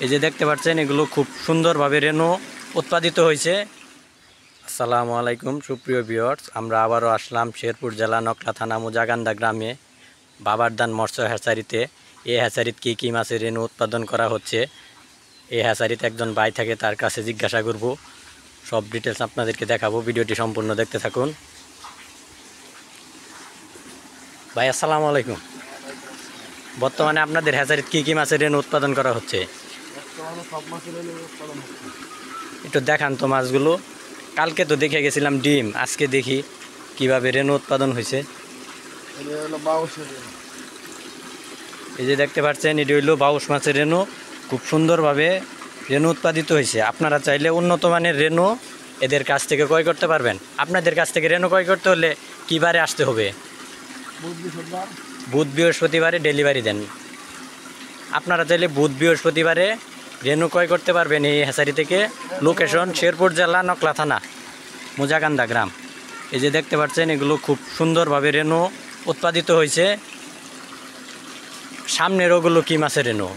এই যে দেখতে পাচ্ছেন এগুলো খুব সুন্দরভাবে রেণু উৎপাদিত হয়েছে। আসসালামু আলাইকুম সুপ্রিয় ভিউয়ার্স, আমরা আবারও আসলাম শেরপুর জেলা নকলা থানা মুজাগান্দা গ্রামে বাবারদান মৎস্য হ্যাচারিতে। এই হ্যাচারিতে কী মাছের রেণু উৎপাদন করা হচ্ছে, এই হ্যাচারিতে একজন ভাই থাকে, তার কাছে জিজ্ঞাসা করব, সব ডিটেলস আপনাদেরকে দেখাবো। ভিডিওটি সম্পূর্ণ দেখতে থাকুন। ভাই আসসালামু আলাইকুম, বর্তমানে আপনাদের হ্যাচারিতে কী মাছের রেণু উৎপাদন করা হচ্ছে? একটু দেখান তো মাছগুলো। কালকে তো দেখে গেছিলাম ডিম, আজকে দেখি কিভাবে রেণু উৎপাদন হয়েছে। এই যে দেখতে পাচ্ছেন এটি হইল বাউশ মাছের রেণু, খুব সুন্দরভাবে রেণু উৎপাদিত হয়েছে। আপনারা চাইলে উন্নত মানের রেণু এদের কাছ থেকে ক্রয় করতে পারবেন। আপনাদের কাছ থেকে রেণু ক্রয় করতে হলে কী বারে আসতে হবে? বুধ বৃহস্পতিবারে ডেলিভারি দেন। আপনারা চাইলে বুধ বৃহস্পতিবারে রেণু ক্রয় করতে পারবেন এই হ্যাচারি থেকে। লোকেশন শেরপুর জেলা নকলা থানা মুজাগান্দা গ্রাম। এই যে দেখতে পাচ্ছেন এগুলো খুব সুন্দরভাবে রেণু উৎপাদিত হয়েছে। সামনের ওগুলো কী মাছের রেণু?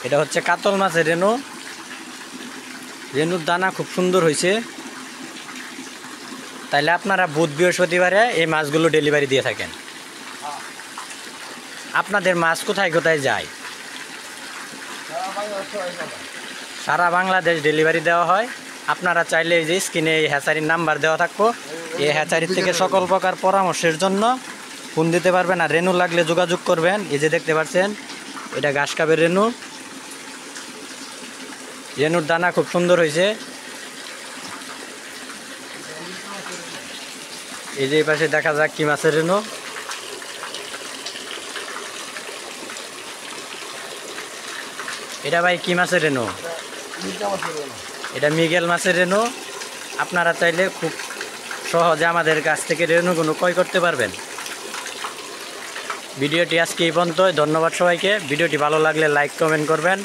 এটা হচ্ছে কাতল মাছের রেণু। রেণুর দানা খুব সুন্দর হয়েছে। তাইলে আপনারা বুধ বৃহস্পতিবারে এই মাছগুলো ডেলিভারি দিয়ে থাকেন। আপনাদের মাছ কোথায় কোথায় যায়? সারা বাংলাদেশ ডেলিভারি দেওয়া হয়। আপনারা চাইলে এই যে স্ক্রিনে এই হ্যাচারির নাম্বার দেওয়া থাকবো, এই হ্যাচারির থেকে সকল প্রকার পরামর্শের জন্য ফোন দিতে পারবেন। আর রেণু লাগলে যোগাযোগ করবেন। এই যে দেখতে পাচ্ছেন এটা ঘাস কাপের রেণু। রেণুর দানা খুব সুন্দর হয়েছে। এই যে এই পাশে দেখা যাক কি মাছের রেণু। এটা ভাই কি মাছের রেণু? এটা মৃগেল মাছের রেণু। আপনারা চাইলে খুব সহজে আমাদের কাছ থেকে রেণুগুলো ক্রয় করতে পারবেন। ভিডিওটি আজকে এই পর্যন্ত। ধন্যবাদ সবাইকে। ভিডিওটি ভালো লাগলে লাইক কমেন্ট করবেন।